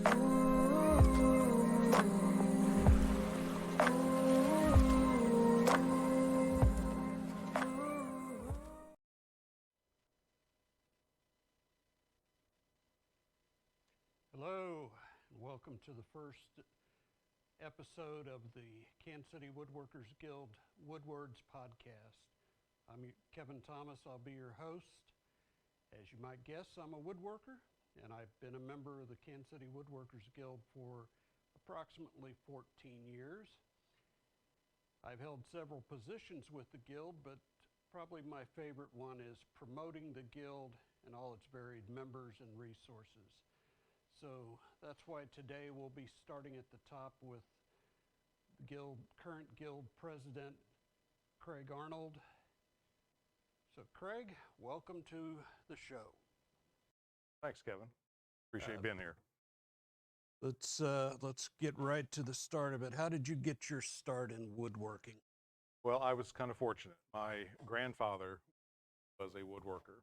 Hello, and welcome to the first episode of the Kansas City Woodworkers Guild Woodwords podcast. I'm Kevin Thomas. I'll be your host. As you might guess, I'm a woodworker, and I've been a member of the Kansas City Woodworkers Guild for approximately 14 years. I've held several positions with the Guild, but probably my favorite one is promoting the Guild and all its varied members and resources. So that's why today we'll be starting at the top with current Guild President Craig Arnold. So Craig, welcome to the show. Thanks, Kevin. Appreciate being here. Let's get right to the start of it. How did you get your start in woodworking? Well, I was kind of fortunate. My grandfather was a woodworker,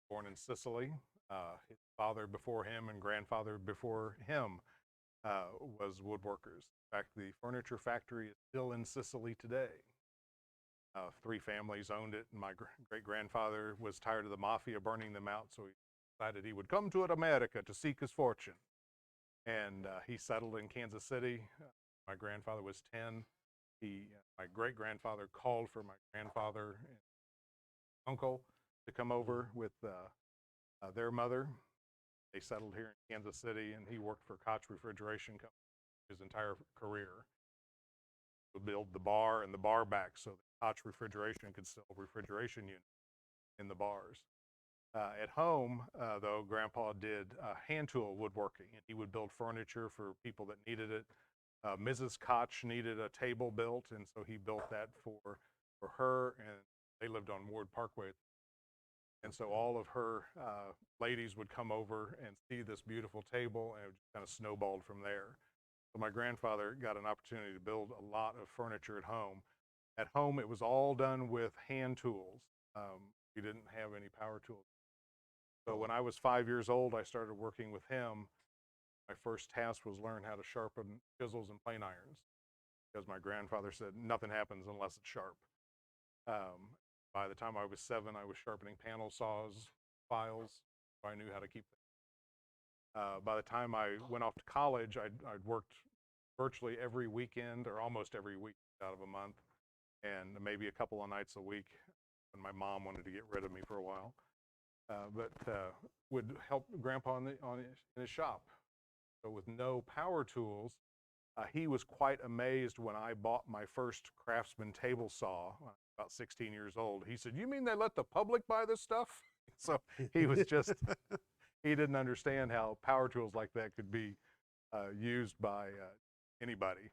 born in Sicily. His father before him and grandfather before him was woodworkers. In fact, the furniture factory is still in Sicily today. 3 families owned it, and my great-grandfather was tired of the mafia burning them out, so he decided he would come to America to seek his fortune. And he settled in Kansas City. My grandfather was 10. My great-grandfather called for my grandfather and uncle to come over with their mother. They settled here in Kansas City, and he worked for Koch Refrigeration Company his entire career. He would build the bar and the bar back so that Koch Refrigeration could sell refrigeration units in the bars. At home, though, Grandpa did hand tool woodworking, and he would build furniture for people that needed it. Mrs. Koch needed a table built, and so he built that for her, and they lived on Ward Parkway. And so all of her ladies would come over and see this beautiful table, and it just kind of snowballed from there. So my grandfather got an opportunity to build a lot of furniture at home. At home, it was all done with hand tools. We didn't have any power tools. So when I was 5 years old, I started working with him. My first task was learn how to sharpen chisels and plane irons, because my grandfather said nothing happens unless it's sharp. By the time I was 7, I was sharpening panel saws, files, so I knew how to keep them. By the time I went off to college, I'd worked virtually every weekend, or almost every week out of a month, and maybe a couple of nights a week when my mom wanted to get rid of me for a while. But would help Grandpa in his shop. So with no power tools, he was quite amazed when I bought my first Craftsman table saw when I was about 16 years old. He said, "You mean they let the public buy this stuff?" So he was just, he didn't understand how power tools like that could be used by anybody.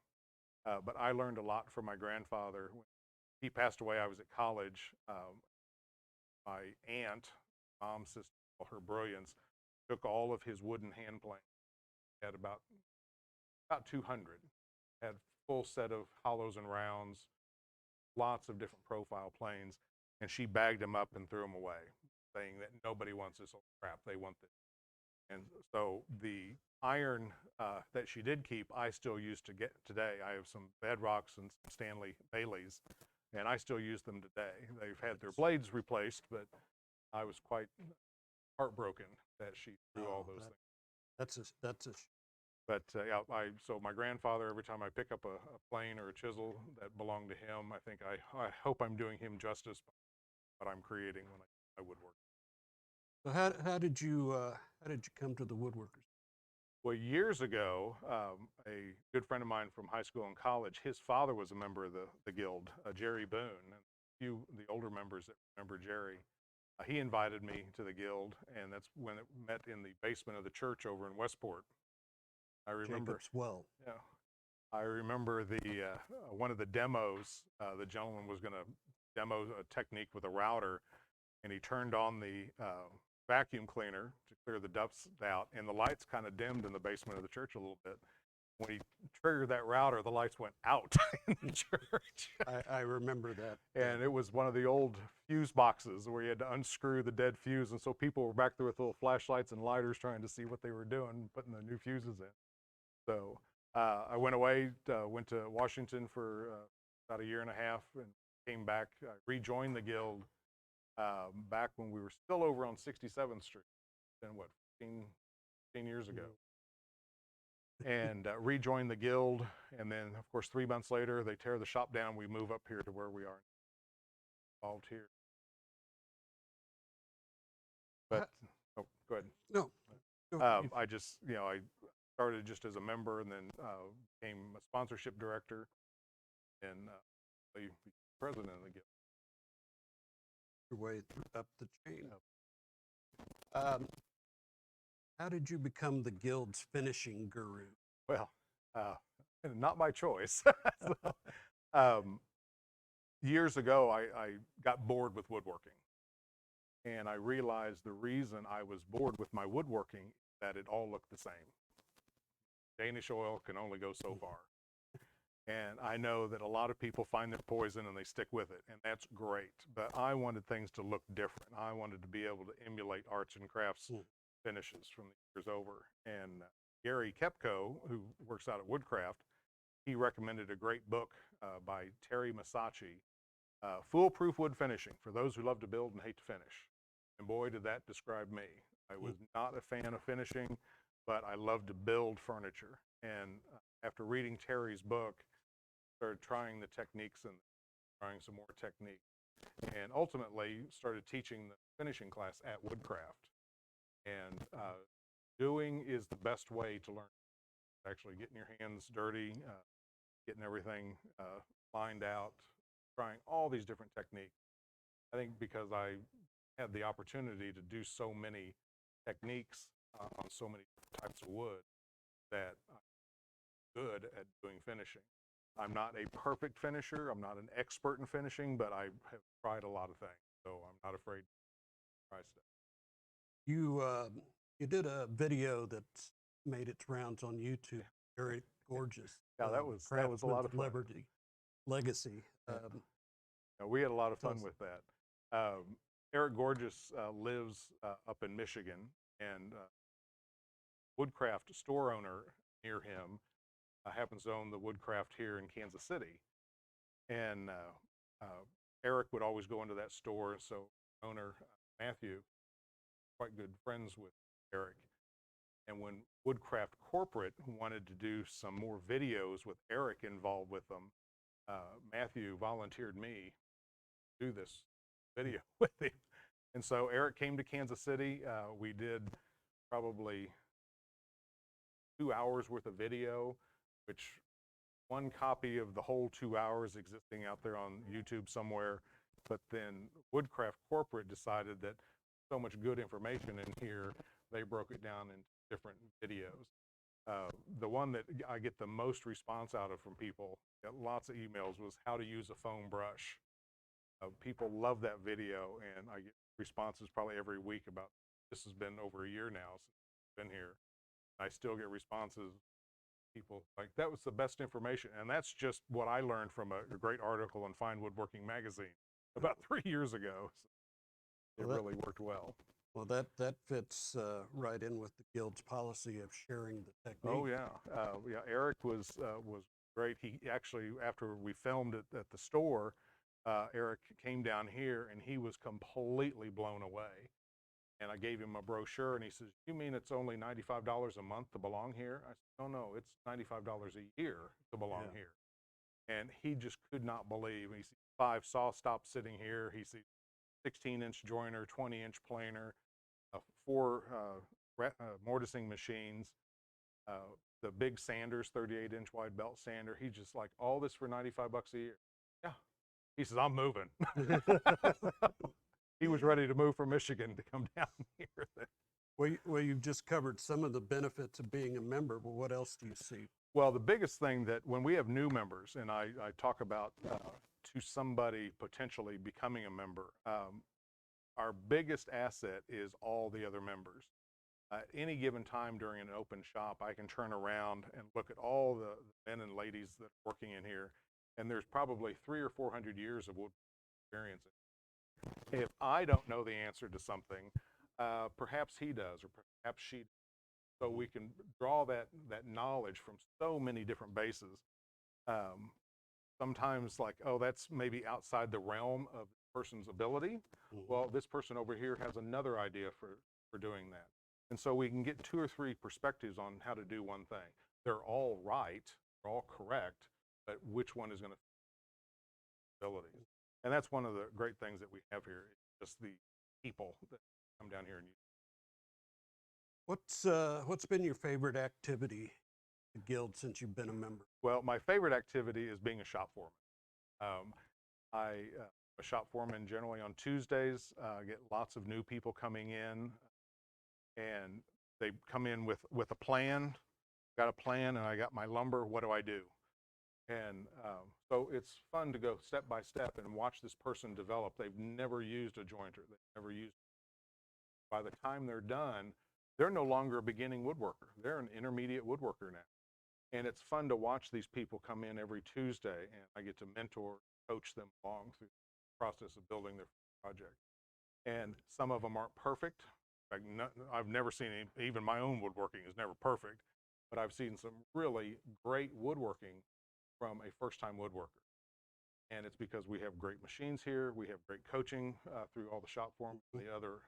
But I learned a lot from my grandfather. When he passed away, I was at college. My aunt, mom's sister, her brilliance, took all of his wooden hand planes. He had about 200. Had full set of hollows and rounds, lots of different profile planes, and she bagged them up and threw them away, saying that nobody wants this old crap, they want this. And so the iron that she did keep, I still use to get today. I have some Bedrocks and some Stanley Baileys, and I still use them today. They've had their blades replaced, but I was quite heartbroken that she threw all those things. That's a But yeah, so my grandfather, every time I pick up a plane or a chisel that belonged to him, I think I hope I'm doing him justice by what I'm creating when I woodwork. So how did you come to the woodworkers? Well, years ago, a good friend of mine from high school and college, his father was a member of the guild, Jerry Boone. And the older members that remember Jerry, he invited me to the guild, and that's when it met in the basement of the church over in Westport. I remember. Jacob's Well. Yeah, I remember one of the demos. The gentleman was going to demo a technique with a router, and he turned on the vacuum cleaner to clear the dust out, and the lights kind of dimmed in the basement of the church a little bit. When he triggered that router, the lights went out in the church. I remember that. And it was one of the old fuse boxes where you had to unscrew the dead fuse. And so people were back there with little flashlights and lighters trying to see what they were doing, putting the new fuses in. So I went away, went to Washington for about a year and a half and came back, rejoined the guild back when we were still over on 67th Street. Then what, 15 years ago. And rejoin the guild, and then of course 3 months later they tear the shop down. We move up here to where we are involved here. But oh, go ahead. No. I just, I started just as a member, and then became a sponsorship director, and the president of the guild. Your way up the chain. How did you become the guild's finishing guru? Well, not my choice. Years ago, I got bored with woodworking. And I realized the reason I was bored with my woodworking is that it all looked the same. Danish oil can only go so far. And I know that a lot of people find their poison and they stick with it, and that's great. But I wanted things to look different. I wanted to be able to emulate arts and crafts finishes from the years over. And Gary Kepko, who works out at Woodcraft, he recommended a great book by Terry Massachi, Foolproof Wood Finishing, for those who love to build and hate to finish. And boy, did that describe me. I was not a fan of finishing, but I loved to build furniture. And after reading Terry's book, started trying the techniques and trying some more technique. And ultimately started teaching the finishing class at Woodcraft. And doing is the best way to learn. Actually getting your hands dirty, getting everything lined out, trying all these different techniques. I think because I had the opportunity to do so many techniques on so many types of wood that I'm good at doing finishing. I'm not a perfect finisher. I'm not an expert in finishing, but I have tried a lot of things, so I'm not afraid to try stuff. You did a video that's made its rounds on YouTube. Very gorgeous. Yeah, that was a lot of fun. Legacy. We had a lot of fun with that. Eric Gorgeous lives up in Michigan, and Woodcraft store owner near him happens to own the Woodcraft here in Kansas City. And Eric would always go into that store, so owner Matthew, quite good friends with Eric. And when Woodcraft Corporate wanted to do some more videos with Eric involved with them, Matthew volunteered me to do this video with him. And so Eric came to Kansas City. We did probably 2 hours worth of video, which one copy of the whole 2 hours existing out there on YouTube somewhere. But then Woodcraft Corporate decided that so much good information in here, they broke it down into different videos. The one that I get the most response out of from people, got lots of emails, was how to use a foam brush. People love that video, and I get responses probably every week about, this has been over a year now since I've been here. I still get responses, people like, that was the best information. And that's just what I learned from a great article in Fine Woodworking magazine about 3 years ago. So it really worked well. Well, that fits right in with the guild's policy of sharing the technique. Oh yeah, yeah. Eric was great. He actually, after we filmed it at the store, Eric came down here and he was completely blown away. And I gave him a brochure, and he says, "You mean it's only $95 a month to belong here?" I said, "Oh no, it's $95 a year to belong here." And he just could not believe. He sees 5 saw stops sitting here. He sees 16-inch joiner, 20-inch planer, 4 mortising machines, the big sanders, 38-inch wide belt sander. He just like, all this for $95 a year. Yeah. He says, "I'm moving." He was ready to move from Michigan to come down here. Well, you've just covered some of the benefits of being a member, but what else do you see? Well, the biggest thing that when we have new members, and I talk about to somebody potentially becoming a member, our biggest asset is all the other members. At any given time during an open shop, I can turn around and look at all the men and ladies that are working in here, and there's probably 300 or 400 years of wood experience. If I don't know the answer to something, perhaps he does, or perhaps she does. So we can draw that knowledge from so many different bases. Sometimes like, oh, that's maybe outside the realm of the person's ability. Well, this person over here has another idea for doing that. And so we can get 2 or 3 perspectives on how to do one thing. They're all right, they're all correct, but which one is going to fit abilities? And that's one of the great things that we have here, just the people that come down here and use. What's been your favorite activity at the Guild since you've been a member? Well, my favorite activity is being a shop foreman. I'm a shop foreman generally on Tuesdays. Get lots of new people coming in, and they come in with a plan. Got a plan, and I got my lumber. What do I do? And so it's fun to go step by step and watch this person develop. They've never used a jointer. They've never used. By the time they're done, they're no longer a beginning woodworker. They're an intermediate woodworker now. And it's fun to watch these people come in every Tuesday, and I get to mentor, coach them along through the process of building their project. And some of them aren't perfect. Like I've never seen any, even my own woodworking is never perfect, but I've seen some really great woodworking from a first-time woodworker. And it's because we have great machines here. We have great coaching through all the shop forums and the other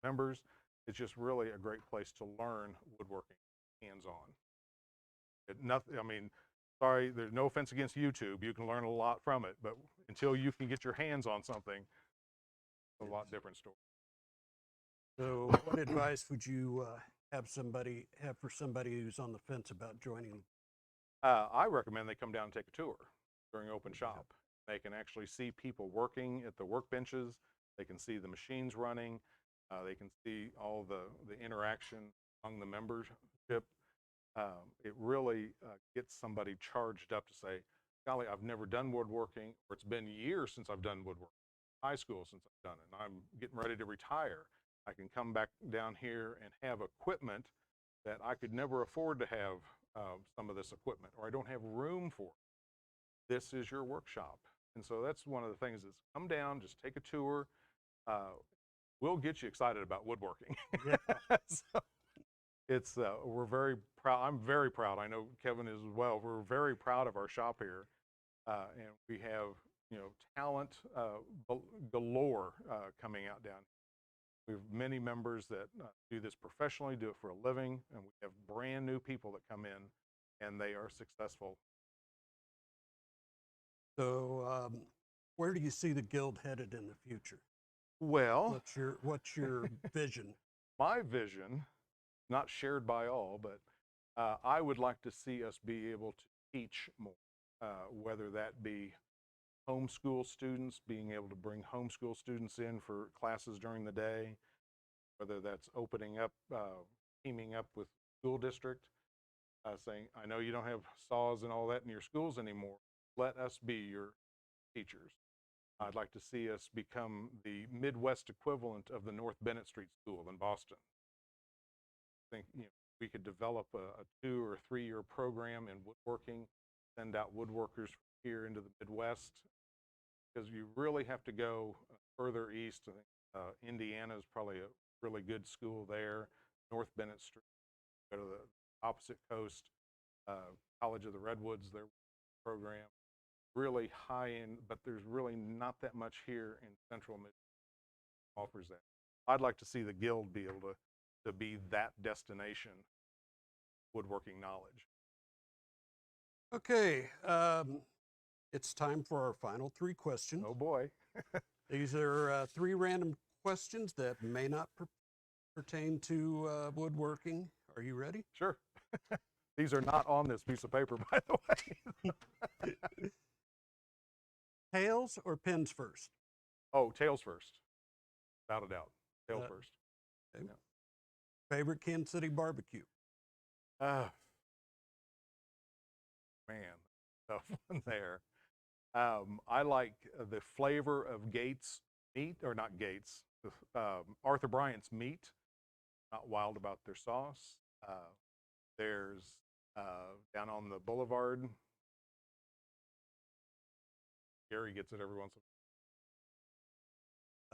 members. It's just really a great place to learn woodworking hands-on. Nothing, I mean, sorry, there's no offense against YouTube. You can learn a lot from it, but until you can get your hands on something, it's a lot different story. So what advice would you have for somebody who's on the fence about joining? I recommend they come down and take a tour during open shop. They can actually see people working at the workbenches. They can see the machines running. They can see all the interaction among the membership. It really gets somebody charged up to say, golly, I've never done woodworking, or it's been years since I've done woodworking, high school since I've done it, and I'm getting ready to retire. I can come back down here and have equipment that I could never afford to have some of this equipment, or I don't have room for it. This is your workshop. And so that's one of the things is come down, just take a tour. We'll get you excited about woodworking. Yeah. So it's, we're very proud. I'm very proud. I know Kevin is as well. We're very proud of our shop here. And we have, you know, talent galore coming out down. We have many members that do this professionally, do it for a living, and we have brand new people that come in and they are successful. So where do you see the Guild headed in the future? Well, what's your vision? My vision, not shared by all, but I would like to see us be able to teach more, whether that be homeschool students, being able to bring homeschool students in for classes during the day, whether that's opening up, teaming up with school district, saying, I know you don't have saws and all that in your schools anymore. Let us be your teachers. I'd like to see us become the Midwest equivalent of the North Bennett Street School in Boston. I think, you know, we could develop a 2 or 3 year program in woodworking, send out woodworkers here into the Midwest, because you really have to go further east. I think Indiana is probably a really good school there. North Bennett Street, go to the opposite coast, College of the Redwoods, their program. Really high end, but there's really not that much here in Central Michigan offers that. I'd like to see the Guild be able to be that destination woodworking knowledge. Okay, it's time for our final 3 questions. Oh boy. These are 3 random questions that may not pertain to woodworking. Are you ready? Sure. These are not on this piece of paper, by the way. Tails or pins first? Oh, tails first. Without a doubt. Tails first. Okay. Yeah. Favorite Kansas City barbecue? Man, tough one there. I like the flavor of Gates meat, or not Gates, Arthur Bryant's meat. not wild about their sauce. There's down on the boulevard. Gary gets it every once in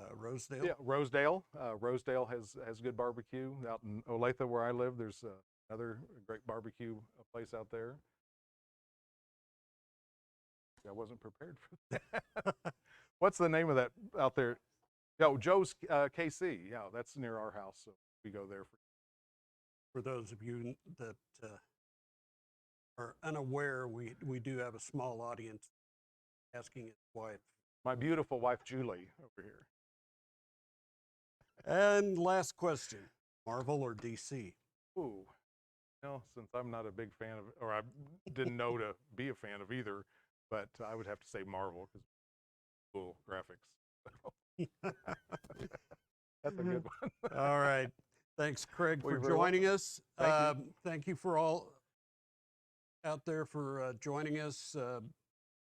a while. Rosedale? Yeah, Rosedale. Rosedale has good barbecue. Out in Olathe, where I live, there's another great barbecue place out there. I wasn't prepared for that. What's the name of that out there? Oh, Joe's KC. Yeah, that's near our house, so we go there. For those of you that are unaware, we do have a small audience asking his wife. My beautiful wife, Julie, over here. And last question, Marvel or DC? Ooh, well, since I'm not a big fan of, or I didn't know to be a fan of either, but I would have to say Marvel because cool graphics. That's a good one. All right. Thanks, Craig, Well, for you're very joining welcome. us. Thank you. Thank you for all out there for joining us.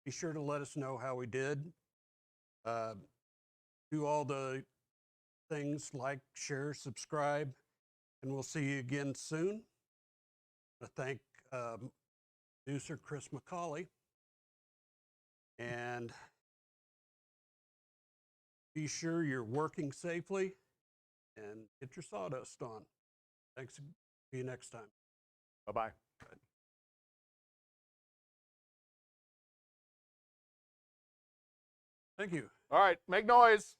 Be sure to let us know how we did. Do all the things like, share, subscribe, and we'll see you again soon. I thank producer Chris McCauley. And be sure you're working safely and get your sawdust on. Thanks. See you next time. Bye-bye. Thank you. All right, make noise.